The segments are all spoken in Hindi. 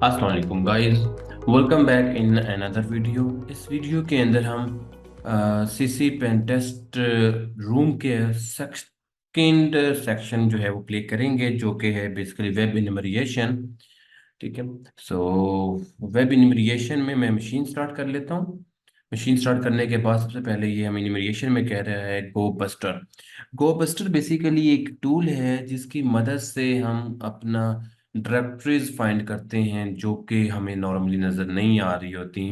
अस्सलाम वालेकुम guys, welcome back in another video. इस वीडियो के अंदर हम सीसी पेन टेस्ट रूम के सेकंड सेक्शन जो है वो प्ले करेंगे, जो कि है बेसिकली वेब इन्यूमरेशन। ठीक है। सो वेब इन्यूमरेशन में मैं मशीन स्टार्ट कर लेता हूँ। मशीन स्टार्ट करने के बाद सबसे पहले ये हम इन्यूमरेशन में कह रहा है गो बस्टर। गो बस्टर बेसिकली एक टूल है जिसकी मदद से हम अपना डायरेक्टरीज फाइंड करते हैं जो कि हमें नॉर्मली नज़र नहीं आ रही होती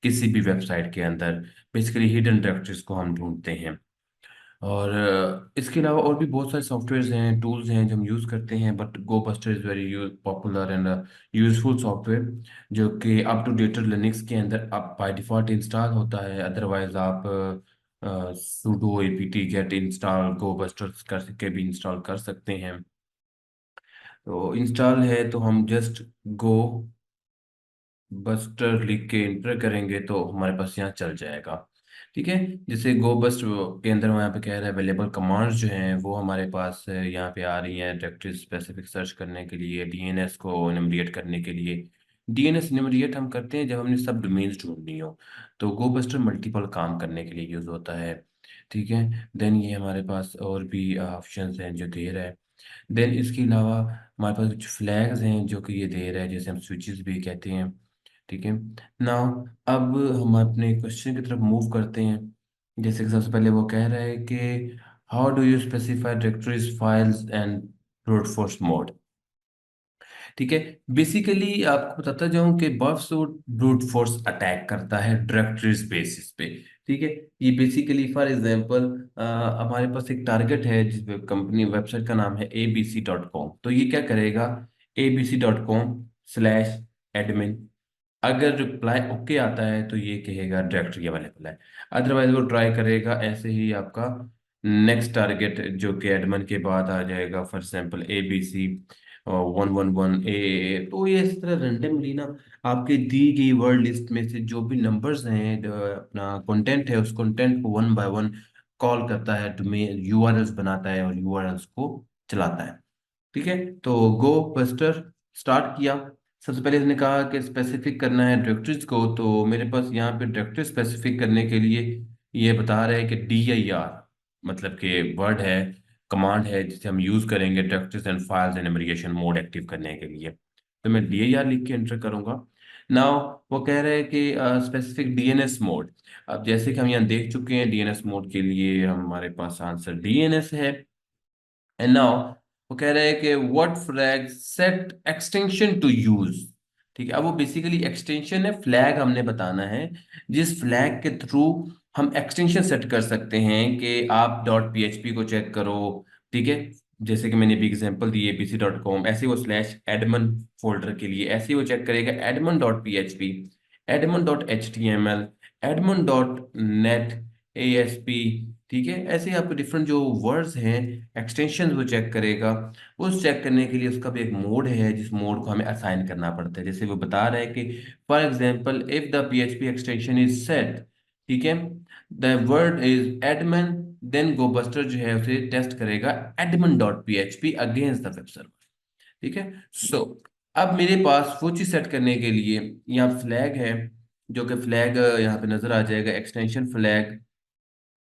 किसी भी वेबसाइट के अंदर। बेसिकली हिडन डायरेक्टरीज को हम ढूंढते हैं। और इसके अलावा और भी बहुत सारे सॉफ्टवेयर्स हैं, टूल्स हैं जो हम यूज़ करते हैं, but go buster is very popular and useful software, जो कि अप टू डेट लिनक्स के अंदर अब बाय डिफ़ॉल्ट इंस्टॉल होता है। अदरवाइज आप sudo apt get इंस्टॉल गो बस्टर करके भी इंस्टॉल कर सकते हैं। तो इंस्टॉल है तो हम जस्ट गो बस्टर लिख के इंटर करेंगे तो हमारे पास यहाँ चल जाएगा। ठीक है। जैसे गो बस्ट के अंदर वो यहाँ पे कह रहा है अवेलेबल कमांड्स जो हैं वो हमारे पास यहाँ पे आ रही हैं डायरेक्टरी स्पेसिफिक सर्च करने के लिए, डीएनएस को एनुमरेट करने के लिए। डीएनएस एनुमरेट हम करते हैं जब हमने सब डोमेन्स ढूंढनी हो, तो गो बस्टर मल्टीपल काम करने के लिए यूज़ होता है। ठीक है। देन ये हमारे पास और भी ऑप्शंस हैं जो दे रहा है। देन इसके अलावा हमारे पास कुछ फ्लैग्स हैं जो कि ये दे रहा है, जैसे हम स्विचेस भी कहते हैं। ठीक है। नाउ अब हम अपने क्वेश्चन की तरफ मूव करते हैं। जैसे कि सबसे पहले वो कह रहा है कि how do you specify directories files and brute force mode. ठीक है। बेसिकली आपको बताता जाऊं कि बर्फसूट ब्रूट फोर्स अटैक करता है डायरेक्टरीज बेसिस पे। ठीक है। ये बेसिकली फॉर एग्जांपल हमारे पास एक टारगेट है जिस कंपनी वेबसाइट का नाम है abc.com। तो ये क्या करेगा, abc.com/admin। अगर रिप्लाई ओके आता है तो ये कहेगा डायरेक्टरी अवेलेबल है। अदरवाइज वो ट्राई करेगा ऐसे ही आपका नेक्स्ट टारगेट जो कि एडमन के बाद आ जाएगा, फॉर एग्जांपल ABC 111 तो ये इस तरह रेंडमली ना आपके दी गई वर्ड लिस्ट में से जो भी नंबर्स हैं, अपना कंटेंट है, उस कंटेंट को वन बाय वन कॉल करता है, डोमेन यूआरएल्स बनाता है और यूआरएल्स को चलाता है। ठीक है। तो गो बस्टर स्टार्ट किया। सबसे पहले इसने कहा कि स्पेसिफिक करना है डायरेक्टरीज को, तो मेरे पास यहाँ पे डायरेक्टरी स्पेसिफिक करने के लिए ये बता रहा है कि DIR, मतलब कि वर्ड है, कमांड है जिसे हम यूज करेंगे directories and files enumeration mode active करने के लिए। तो मैं DIR लिख के एंटर करूंगा। नाउ वो कह रहे हैं कि स्पेसिफिक डीएनएस मोड। अब जैसे कि हम यहाँ देख चुके हैं, डीएनएस मोड के लिए हमारे पास आंसर डीएनएस है। एंड नाउ वो कह रहे हैं कि what flag set extension to use. ठीक है। अब वो बेसिकली एक्सटेंशन है, फ्लैग हमने बताना है जिस फ्लैग के थ्रू हम एक्सटेंशन सेट कर सकते हैं कि आप .php को चेक करो। ठीक है। जैसे कि मैंने भी एग्जांपल दी abc.com, ऐसे वो /admin फोल्डर के लिए ऐसे वो चेक करेगा admin.php, admin.html, admin.net ASP। ठीक है। ऐसे ही आपको डिफरेंट जो वर्ड्स हैं, एक्सटेंशन वो चेक करेगा। उस चेक करने के लिए उसका भी एक मोड है जिस मोड को हमें असाइन करना पड़ता है। जैसे वो बता रहा है कि for example if the PHP extension is set, ठीक है, the word is admin, then gobuster जो है उसे टेस्ट करेगा admin.php against the web server. ठीक है। सो अब मेरे पास वो चीज सेट करने के लिए यहाँ फ्लैग है, जो कि फ्लैग यहाँ पे नजर आ जाएगा, एक्सटेंशन फ्लैग।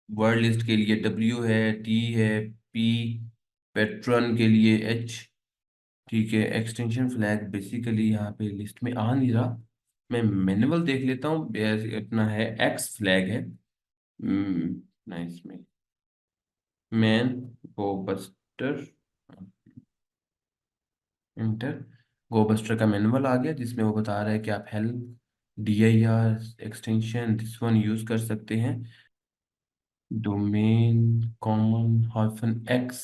वर्ड लिस्ट के लिए W है, T है, P, पेट्रन के लिए H। ठीक है। एक्सटेंशन फ्लैग बेसिकली यहाँ पे लिस्ट में आ नहीं रहा, मैं मैनुअल देख लेता हूँ। अपना है X फ्लैग है। ना इसमें मैन गोबस्टर इंटर, गोबस्टर का मैनुअल आ गया जिसमें वो बता रहा है कि आप help DIR extension this one use कर सकते हैं। डोमेन कॉमन -X,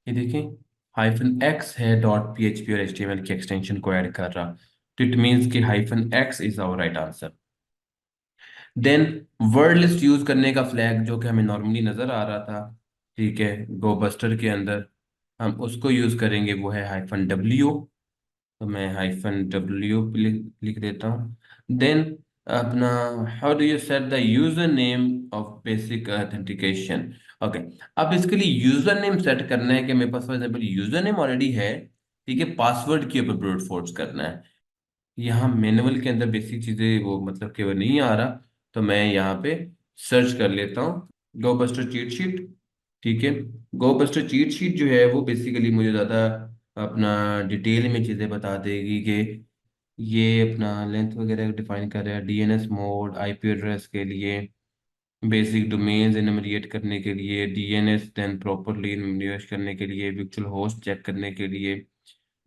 ये देखें -X है .php और HTML की एक्सटेंशन को ऐड कर रहा। तो इट मीन्स कि -X is our right answer. Then word list use करने का फ्लैग जो कि हमें नॉर्मली नजर आ रहा था, ठीक है, गोबस्टर के अंदर हम उसको यूज करेंगे, वो है -W। तो मैं -W लिख देता हूँ। देन अपना how do you set the user name of basic authentication. Okay. अब इसके लिए यूजर नेम सेट करना है कि मेरे पास for example user name already है। ठीक है। पासवर्ड के ऊपर ब्रूट फोर्स करना है। यहाँ मैनुअल के अंदर बेसिक चीजें वो मतलब कि वो नहीं आ रहा, तो मैं यहाँ पे सर्च कर लेता हूँ गो बस्टर चीट शीट। ठीक है। गो बस्टर चीट शीट जो है वो बेसिकली मुझे ज़्यादा अपना डिटेल में चीज़ें बता देगी कि ये अपना लेंथ वगैरह डिफाइन कर रहा है, डीएनएस मोड, आईपी एड्रेस के लिए, बेसिक डोमेन्स एनुमरेट करने के लिए, डीएनएस देन प्रॉपरली एनुमरेट करने के लिए, वर्चुअल होस्ट चेक करने के लिए,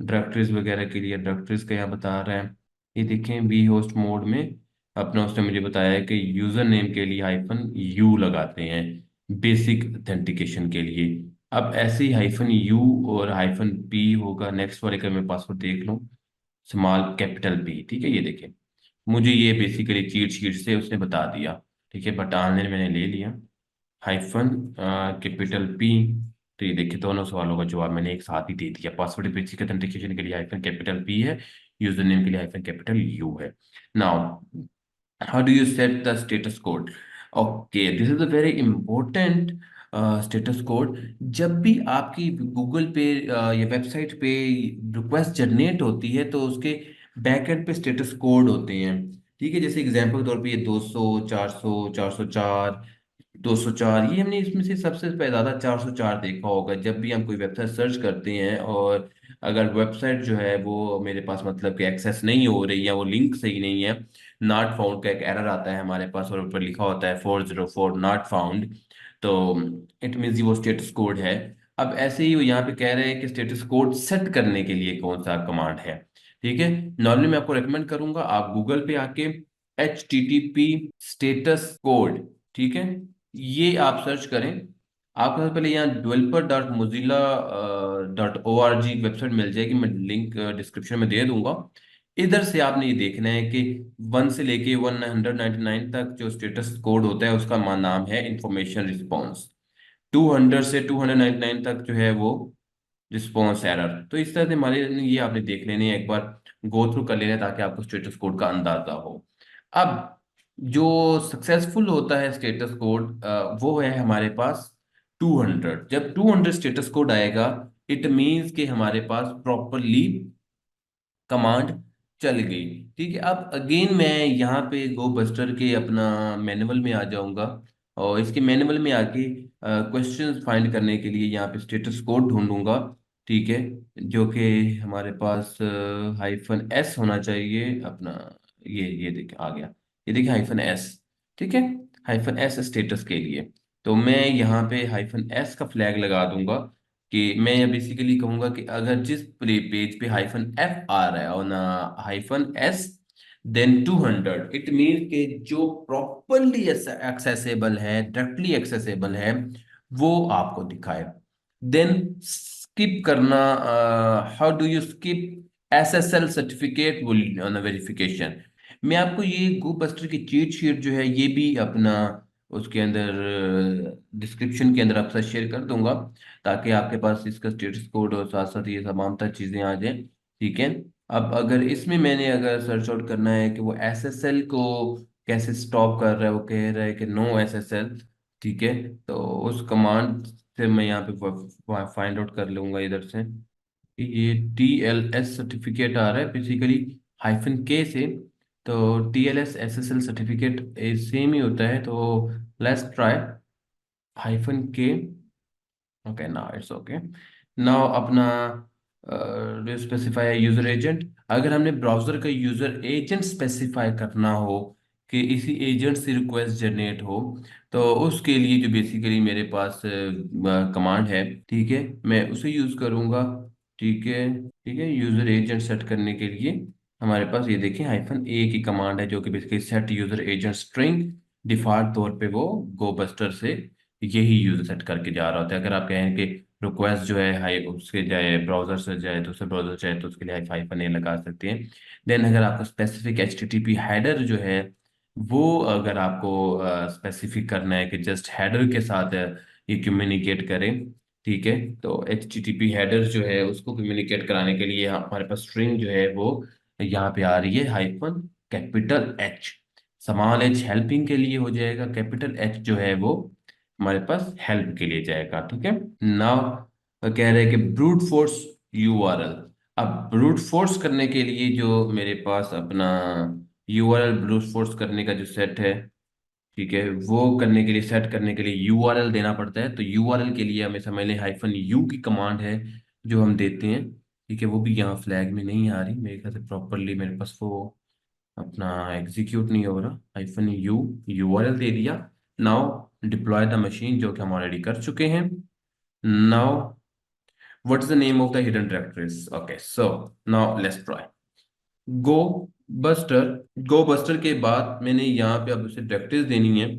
डायरेक्टरीज वगैरह के लिए डायरेक्टरीज का यहाँ बता रहा है। ये देखें वी होस्ट मोड में अपना उसने मुझे बताया है कि यूजर नेम के लिए हाइफन यू लगाते हैं बेसिक ऑथेंटिकेशन के लिए। अब ऐसे ही हाइफन यू और हाइफन पी होगा नेक्स्ट वाले का, मैं पासवर्ड देख लूँ, स्मॉल कैपिटल पी। ठीक है, ये देखें मुझे ये बेसिकली चीट शीट से उसने बता दिया। ठीक है, बट ऑनलाइन मैंने ले लिया हाइफन कैपिटल पी। तो ये देखिए दोनों सवालों का जवाब मैंने एक साथ ही दे दिया। पासवर्ड बेसिक ऑथेंटिकेशन के लिए हाइफन कैपिटल पी है, यूजर नेम के लिए हाइफन कैपिटल यू है। Now how do you set the status code? Okay, this is a very important status code। जब भी आपकी गूगल पे या वेबसाइट पे रिक्वेस्ट जनरेट होती है तो उसके बैकएंड पे स्टेटस कोड होते हैं। ठीक है, जैसे एग्जांपल के तौर पे ये 200, 400, 404, 204, ये हमने इसमें से सबसे ज्यादा 404 देखा होगा जब भी हम कोई वेबसाइट सर्च करते हैं। और अगर वेबसाइट जो है वो मेरे पास मतलब कि एक्सेस नहीं हो रही या वो लिंक सही नहीं है, नॉट फाउंड का एक एरर आता है हमारे पास और ऊपर लिखा होता है 404 नॉट फाउंड, तो इट मीन्स वो स्टेटस कोड है। अब ऐसे ही वो यहाँ पे कह रहे हैं कि स्टेटस कोड सेट करने के लिए कौन सा कमांड है। ठीक है, नॉर्मली मैं आपको रेकमेंड करूंगा आप गूगल पे आके HTTP स्टेटस कोड, ठीक है, ये आप सर्च करें। आपको सबसे पहले यहाँ developer.mozilla.org वेबसाइट मिल जाएगी, मैं लिंक डिस्क्रिप्शन में दे दूंगा। इधर से आपने ये देखना है कि 1 से लेके 199 तक जो स्टेटस कोड होता है उसका नाम है इंफॉर्मेशन रिस्पॉन्स। 200 से 299 तक जो है वो रिस्पॉन्स एरर। तो इस तरह से हमारे ये आपने देख लेने हैं, एक बार गो थ्रू कर लेना है ताकि आपको स्टेटस कोड का अंदाजा हो। अब जो सक्सेसफुल होता है स्टेटस कोड वो है हमारे पास 200। जब 200 स्टेटस कोड आएगा इट मीन्स कि हमारे पास प्रॉपरली कमांड चल गई। ठीक है, अब अगेन मैं यहाँ पे गो बस्टर के अपना मैनुअल में आ जाऊंगा और इसके मैनुअल में आके क्वेश्चंस फाइंड करने के लिए यहाँ पे स्टेटस कोड ढूंढूंगा। ठीक है, जो कि हमारे पास हाइफन एस होना चाहिए अपना। ये देखिए आ गया, ये देखिए हाइफन एस। ठीक है, हाइफन एस स्टेटस के लिए तो मैं यहाँ पे हाइफन एस का फ्लैग लगा दूंगा कि मैं ये बेसिकली कहूंगा कि अगर जिस पेज पे हाइफन एफ आ रहा है और ना hyphen S then 200, it mean कि जो प्रॉपरली एक्सेसिबल है, डायरेक्टली एक्सेसिबल है, वो आपको दिखाए। देन स्किप करना, how do you skip SSL certificate verification. मैं आपको ये गो बस्टर की चीट शीट जो है ये भी अपना उसके अंदर डिस्क्रिप्शन के अंदर आपसे शेयर कर दूंगा ताकि आपके पास इसका स्टेटस कोड और साथ साथ ये तमाम तर चीजें आ जाएं। ठीक है, अब अगर इसमें मैंने अगर सर्च आउट करना है कि वो SSL को कैसे स्टॉप कर रहा है, वो कह रहा है कि नो SSL। ठीक है, तो उस कमांड से मैं यहाँ पे फाइंड आउट कर लूंगा इधर से कि ये TLS सर्टिफिकेट आ रहा है बेसिकली हाइफन के से। तो TLS SSL सर्टिफिकेट सेम ही होता है, तो लेट्स ट्राई हाइफन के। Okay now it's okay. Now अपना स्पेसिफाई यूजर एजेंट। अगर हमने ब्राउजर का यूजर एजेंट स्पेसिफाई करना हो कि इसी एजेंट से रिक्वेस्ट जनरेट हो, तो उसके लिए जो बेसिकली मेरे पास कमांड है, ठीक है, मैं उसे यूज करूंगा। ठीक है, ठीक है, यूजर एजेंट सेट करने के लिए हमारे पास ये देखिए हाइफन ए की कमांड है जो कि basically set user agent string. Default तौर पे वो गो बस्टर से यही यूजर सेट करके जा रहा होता है। अगर आप कहें कि रिक्वेस्ट जो है हाई उसके जाए ब्राउजर से जाए, दूसरे ब्राउजर जाए, तो उसके लिए हाइफन ए लगा सकते हैं। देन अगर आपको स्पेसिफिक HTTP हेडर जो है वो अगर आपको स्पेसिफिक करना है कि जस्ट हेडर के साथ ये कम्युनिकेट करें, ठीक है, तो HTTP हेडर जो है उसको कम्युनिकेट कराने के लिए हमारे पास स्ट्रिंग जो है वो यहाँ पे आ रही है hyphen capital H। Small h helping के लिए हो जाएगा, कैपिटल H जो है वो हमारे पास हेल्प के लिए जाएगा। ठीक है, नाउ कह रहे हैं कि ब्रूट फोर्स URL। अब ब्रूट फोर्स करने के लिए जो मेरे पास अपना यूआरएल ब्रूट फोर्स करने का जो सेट है, ठीक है, वो करने के लिए, सेट करने के लिए यूआरएल देना पड़ता है। तो यूआरएल के लिए हमें समझ लें हाइफन यू की कमांड है जो हम देते हैं। ठीक है, वो भी यहाँ फ्लैग में नहीं आ रही मेरे ख्याल से, प्रॉपरली मेरे पास वो अपना एग्जीक्यूट नहीं हो रहा। हाइफन यू, यूआरएल दे दिया। नाउ डिप्लॉय द मशीन, जो कि हम ऑलरेडी कर चुके हैं। Now what is the name of the hidden directories? Okay, so now let's try go buster. Go buster के बाद मैंने यहाँ पे अब उसे डायरेक्टरीज देनी है।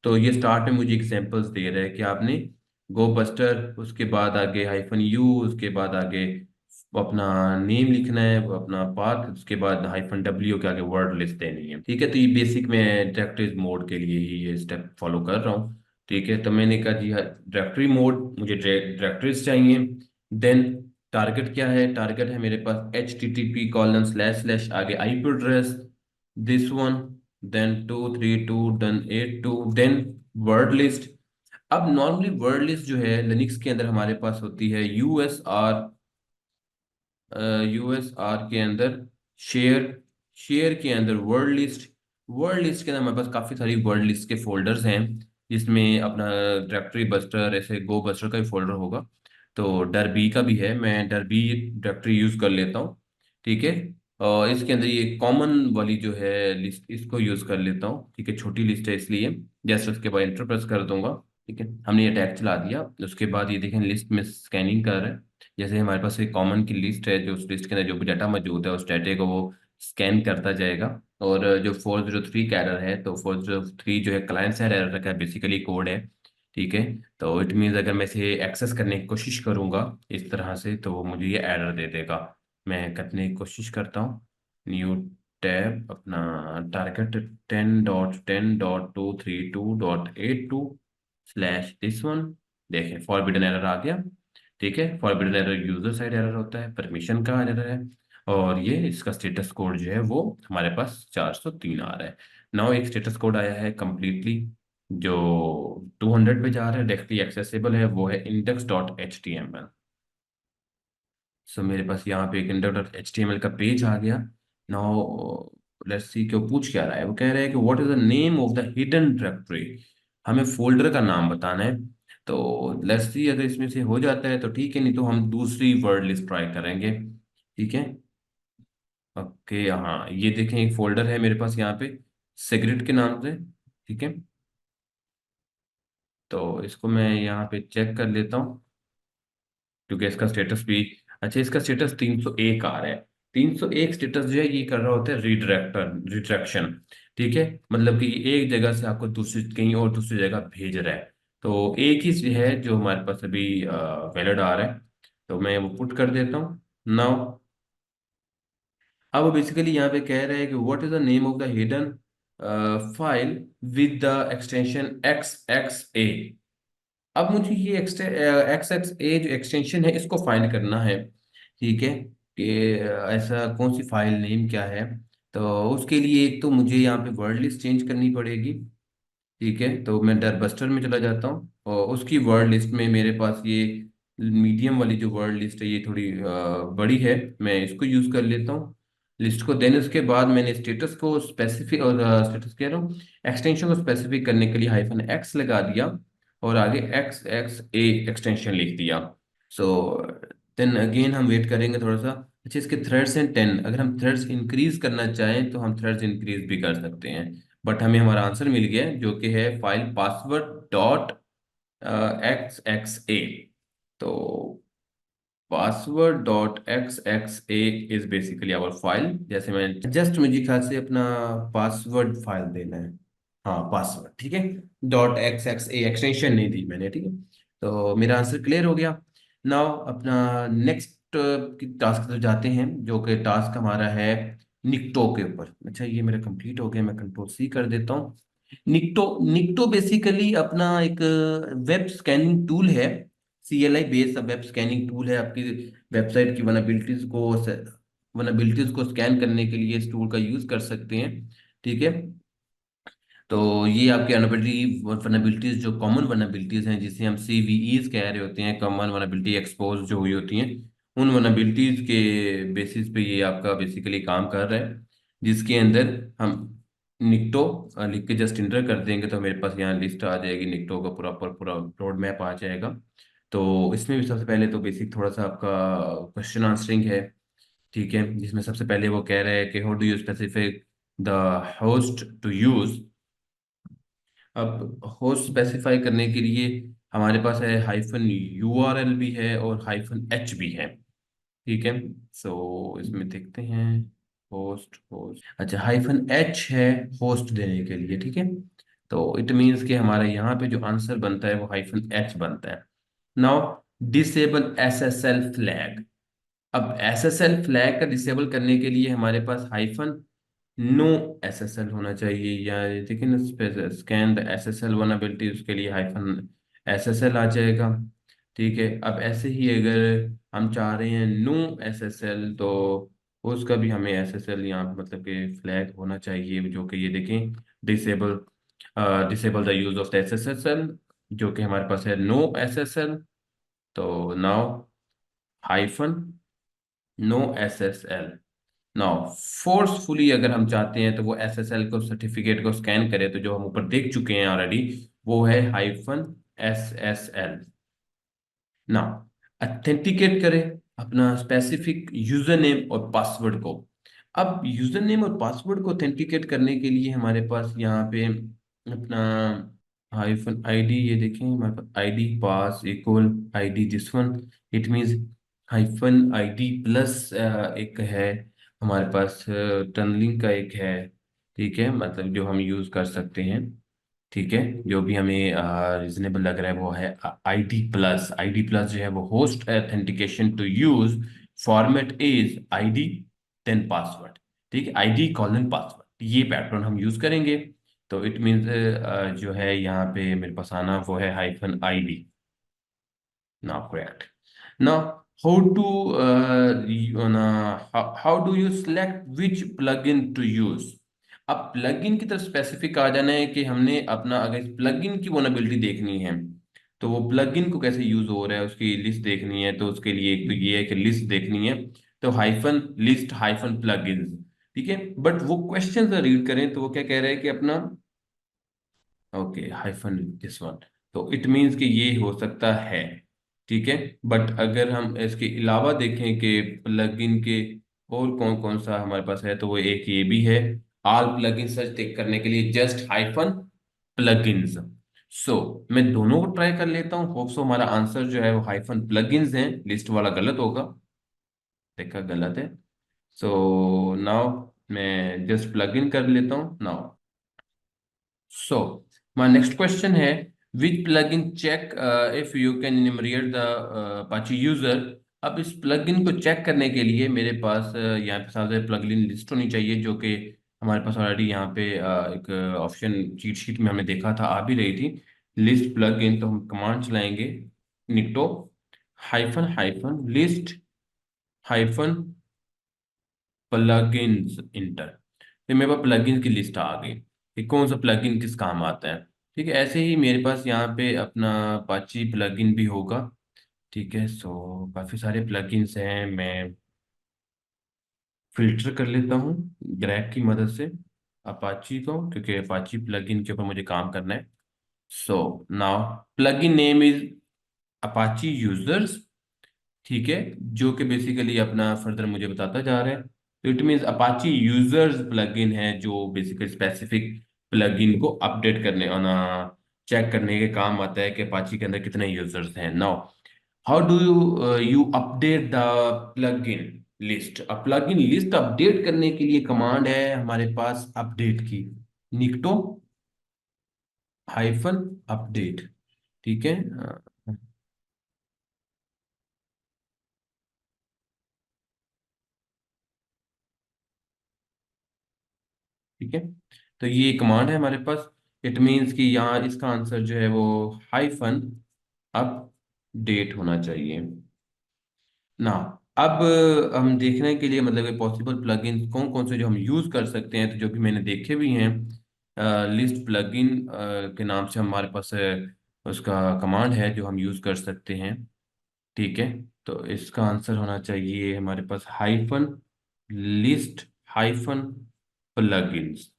तो ये स्टार्ट में मुझे एग्जांपल्स दे रहा है कि आपने गो बस्टर, उसके बाद आगे हाइफन यू, उसके बाद आगे अपना नेम लिखना है, वो अपना पाथ, उसके बाद हाइफन डब्ल्यू के आगे वर्ड लिस्ट देनी है। ठीक है, तो ये बेसिक मैं डायरेक्टरीज मोड के लिए ही ये स्टेप फॉलो कर रहा हूँ। ठीक है, तो मैंने कहा जी हाँ, डायरेक्टरी मोड, मुझे डायरेक्टरीज चाहिए। देन टारगेट क्या है? टारगेट है मेरे पास H T T P colon slash slash आगे IP address, this one, then 232 done 82, then word list. अब नॉर्मली वर्ड लिस्ट जो है लिनक्स के अंदर हमारे पास होती है यूएसआर, यूएसआर के अंदर शेयर, शेयर के अंदर वर्ड लिस्ट। वर्ड लिस्ट के अंदर हमारे पास काफ़ी सारी वर्ड लिस्ट के फोल्डर्स हैं, जिसमें अपना डायरेक्टरी बस्टर, ऐसे गो बस्टर का भी फोल्डर होगा। तो डर बी का भी है, मैं डर बी डायरेक्टरी यूज़ कर लेता हूँ। ठीक है, और इसके अंदर ये कॉमन वाली जो है लिस्ट, इसको यूज़ कर लेता हूँ। ठीक है, छोटी लिस्ट है इसलिए। जैसे उसके बाद इंटर प्रेस कर दूंगा। ठीक है, हमने ये टैग चला दिया। उसके बाद ये देखें लिस्ट में स्कैनिंग कर रहा है। जैसे हमारे पास एक कॉमन की लिस्ट है, जो उस लिस्ट के अंदर जो भी डाटा मौजूद है उस डाटे को वो स्कैन करता जाएगा। और जो 403 का एरर है, तो 403 जो है क्लाइंट साइड एरर का बेसिकली कोड है। ठीक है, तो इट मीन्स अगर मैं इसे एक्सेस करने की कोशिश करूंगा इस तरह से, तो वो मुझे ये एरर दे देगा। मैं करने की कोशिश करता हूँ। न्यू टैब, अपना टारगेट 10.10.232.82 स्लैश दिस वन। देखें फॉरबिडन एरर आ गया। ठीक है, forbidden error user side error होता है, परमिशन का एरर है। और ये इसका स्टेटस कोड जो है वो हमारे पास 403 आ रहा है। नाउ एक स्टेटस कोड आया है कंप्लीटली, जो 200 पे जा रहा है, डायरेक्टली एक्सेसिबल है, वो है index.html। सो मेरे पास यहाँ पे एक index.html का पेज आ गया। नाउ लेट्स सी कि वो पूछ क्या रहा है। वो कह रहा है कि what is the name of the hidden directory, हमें फोल्डर का नाम बताना है। तो लेट्स सी अगर इसमें से हो जाता है तो ठीक है, नहीं तो हम दूसरी वर्ड लिस्ट ट्राई करेंगे। ठीक है, ओके, हाँ ये देखें एक फोल्डर है मेरे पास यहाँ पे सिगरेट के नाम से। ठीक है, तो इसको मैं यहाँ पे चेक कर लेता हूँ, क्योंकि इसका स्टेटस भी, अच्छा इसका स्टेटस 301 आ रहा है। 301 स्टेटस जो है ये कर रहा होता है रिडायरेक्टर, रिडायरेक्शन। ठीक है, मतलब कि एक जगह से आपको दूसरी, कहीं और दूसरी जगह भेज रहा है। तो एक ही है जो हमारे पास अभी वैलिड आ रहा है, तो मैं वो पुट कर देता हूँ। नाउ अब बेसिकली यहाँ पे कह रहे हैं कि what is the name of the hidden file with the extension X X A. अब मुझे ये एक्स एक्स ए जो एक्सटेंशन है इसको फाइंड करना है। ठीक है, कि ऐसा कौन सी फाइल नेम क्या है। तो उसके लिए एक तो मुझे यहाँ पे वर्ड लिस्ट चेंज करनी पड़ेगी। ठीक है, तो मैं डरबस्टर में चला जाता हूँ और उसकी वर्ड लिस्ट में मेरे पास ये मीडियम वाली जो वर्ड लिस्ट है ये थोड़ी बड़ी है, मैं इसको यूज़ कर लेता हूँ लिस्ट को। देन उसके बाद मैंने स्टेटस को स्पेसिफिक, और स्टेटस कह रहा हूँ, एक्सटेंशन को स्पेसिफिक करने के लिए हाइफन एक्स लगा दिया और आगे एक्स एक्स ए एक्सटेंशन लिख दिया। सो देन अगेन हम वेट करेंगे थोड़ा सा। अच्छा, इसके थ्रेड्स हैं 10, अगर हम थ्रेड्स इंक्रीज करना चाहें तो हम थ्रेड्स इंक्रीज भी कर सकते हैं। बट हमें हमारा आंसर मिल गया है, जो कि है file password dot X X A. तो password dot X X A is basically our file. जैसे मैं जस्ट, मुझे ख्याल से अपना पासवर्ड फाइल देना है। हाँ पासवर्ड, ठीक है, डॉट एक्स एक्स ए एक्सटेंशन नहीं दी मैंने। ठीक है, तो मेरा आंसर क्लियर हो गया। नाउ अपना नेक्स्ट की टास्क तो जाते हैं, जो कि टास्क हमारा है निक्टो के ऊपर। अच्छा ये मेरा कंप्लीट हो गया, मैं कंट्रोल सी कर देता हूँ। निक्टो, निक्टो बेसिकली अपना एक वेब स्कैनिंग टूल है। CLI based web scanning tool है, आपकी वेबसाइट की वनएबिलिटीज को स्कैन करने के लिए इस टूल का यूज कर सकते हैं। ठीक है, तो ये आपके वनएबिलिटीज जो कॉमन वनएबिलिटीज हैं, जिसे हम CVEs कह रहे होते हैं, कॉमन वनएबिलिटी एक्सपोज जो हुई होती हैं, उन वनएबिलिटीज के बेसिस पे ये आपका बेसिकली काम कर रहा है, जिसके अंदर हम निक्टो लिख के जस्ट इंटर कर देंगे तो मेरे पास यहाँ लिस्ट आ जाएगी, निक्टो का पूरा पूरा पूरा रोड मैप आ जाएगा। तो इसमें भी सबसे पहले तो बेसिक थोड़ा सा आपका क्वेश्चन आंसरिंग है, ठीक है, जिसमें सबसे पहले वो कह रहा है कि how do you specify the host to use. अब होस्ट स्पेसिफाई करने के लिए हमारे पास है हाइफन यूआरएल भी है और हाइफन एच भी है, ठीक है। सो इसमें देखते हैं, होस्ट होस्ट, अच्छा हाइफन एच है होस्ट देने के लिए, ठीक है। तो इट मीन्स कि हमारे यहाँ पे जो आंसर बनता है वो हाइफन एच बनता है। Now disable SSL flag. अब एसएसएल फ्लैग का डिसेबल करने के लिए हमारे पास हाइफन नो एसएसएल होना चाहिए, या देखिए ना, स्कैन द एसएसएल वनएबिलिटी, उसके लिए हाइफन एसएसएल आ जाएगा, ठीक है। अब ऐसे ही अगर हम चाह रहे हैं नो एसएसएल, तो उसका भी हमें एसएसएल यहाँ पे मतलब कि फ्लैग होना चाहिए, जो कि ये देखें, disable disable the use of the SSL, जो कि हमारे पास है नो एसएसएल। तो now hyphen no SSL. Now forcefully अगर हम चाहते हैं तो वो एसएसएल को सर्टिफिकेट को स्कैन करें, तो जो हम ऊपर देख चुके हैं ऑलरेडी, वो है हाइफन एसएसएल। नाउ अथेंटिकेट करें अपना स्पेसिफिक यूजर नेम और पासवर्ड को। अब यूजर नेम और पासवर्ड को ऑथेंटिकेट करने के लिए हमारे पास यहाँ पे अपना हाइफन आईडी, ये देखें हमारे पास ID pass equal ID this one, it means hyphen ID plus एक है हमारे पास टनलिंग का एक है, ठीक है, मतलब जो हम यूज कर सकते हैं, ठीक है। जो भी हमें रीजनेबल लग रहा है वो है आईडी प्लस। आईडी प्लस जो है वो host authentication to use format is ID then password, ठीक है, आईडी कॉलन पासवर्ड, ये पैटर्न हम यूज करेंगे। तो इट मीन्स जो है यहाँ पे मेरे पास आना वो है hyphen ID. Now correct. Now, how to how do you select which plugin to use? अब प्लगइन की तरफ स्पेसिफिक आ जाना है कि हमने अपना अगर प्लगइन की वनएबिलिटी देखनी है, तो वो प्लगइन को कैसे यूज हो रहा है उसकी लिस्ट देखनी है, तो उसके लिए एक तो ये है कि लिस्ट देखनी है, तो हाइफन लिस्ट हाइफन प्लगइन्स, ठीक है। बट वो क्वेश्चन रीड करें तो वो क्या कह रहा है कि अपना ओके हाइफन दिस वन, तो इट मीन्स कि ये हो सकता है, ठीक है। बट अगर हम इसके अलावा देखें कि प्लगइन के और कौन कौन सा हमारे पास है, तो वो एक ये भी है, ऑल प्लगइन सर्च टिक करने के लिए जस्ट हाइफन प्लगइन्स। सो मैं दोनों को ट्राई कर लेता हूँ, होप सो हमारा आंसर जो है वो हाइफन प्लगइन्स है, लिस्ट वाला गलत होगा, देखा गलत है। सो नाउ मैं जस्ट प्लगइन कर लेता हूँ now. So, my next question है, which plugin check if you can enumerate the Apache user। अब इस प्लगइन को चेक करने के लिए मेरे पास यहाँ पे सारे प्लगइन लिस्ट होनी चाहिए, जो कि हमारे पास ऑलरेडी यहाँ पे एक ऑप्शन चीट शीट में हमने देखा था, आ भी रही थी लिस्ट प्लगइन। तो हम कमांड चलाएंगे निक्टो hyphen hyphen list hyphen plugins inter, फिर मेरे पास प्लगइन की लिस्ट आ गई कि कौन सा प्लगइन किस काम आता है, ठीक है। ऐसे ही मेरे पास यहाँ पे अपना अपाची प्लगइन भी होगा, ठीक है। सो काफ़ी सारे प्लगइन्स हैं, मैं फिल्टर कर लेता हूँ ग्रैक की मदद से अपाची को, क्योंकि अपाची प्लगइन के ऊपर मुझे काम करना है। So now plugin name is Apache users, ठीक है, जो कि बेसिकली अपना फर्दर मुझे बताता जा रहा है। तो it means Apache users plugin है जो बेसिकली स्पेसिफिक प्लगइन को अपडेट करने और चेक करने के काम आता है कि अपाची के अंदर कितने यूजर्स हैं। Now how do you you update the plugin list. अब प्लगइन लिस्ट अपडेट करने के लिए कमांड है हमारे पास अपडेट की, निक्टो हाइफन अपडेट, ठीक है। ठीक है, तो ये कमांड है हमारे पास, इट मीन्स कि यहाँ इसका आंसर जो है वो हाइफन अपडेट होना चाहिए ना। अब हम देखने के लिए मतलब पॉसिबल प्लगइन कौन कौन से जो हम यूज कर सकते हैं, तो जो भी मैंने देखे भी हैं लिस्ट प्लगइन के नाम से हमारे पास उसका कमांड है जो हम यूज कर सकते हैं, ठीक है। तो इसका आंसर होना चाहिए हमारे पास hyphen list hyphen plugins.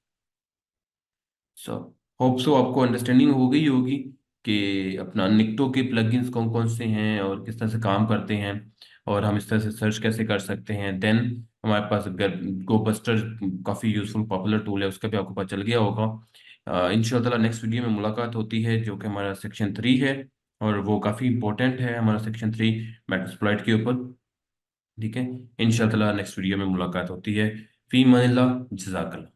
So hope so आपको अंडरस्टैंडिंग हो गई होगी कि अपना निक्टो के प्लगइन्स कौन कौन से हैं और किस तरह से काम करते हैं, और हम इस तरह से सर्च कैसे कर सकते हैं। देन हमारे पास अगर गोबस्टर काफ़ी यूजफुल पॉपुलर टूल है, उसका भी आपको पता चल गया होगा। इंशाल्लाह नेक्स्ट वीडियो में मुलाकात होती है, जो कि हमारा सेक्शन 3 है, और वो काफ़ी इंपॉर्टेंट है हमारा सेक्शन 3 मेटास्प्लॉइट के ऊपर। ठीक है, इंशाल्लाह नेक्स्ट वीडियो में मुलाकात होती है। फी मानिल्लाह, जज़ाकल्लाह।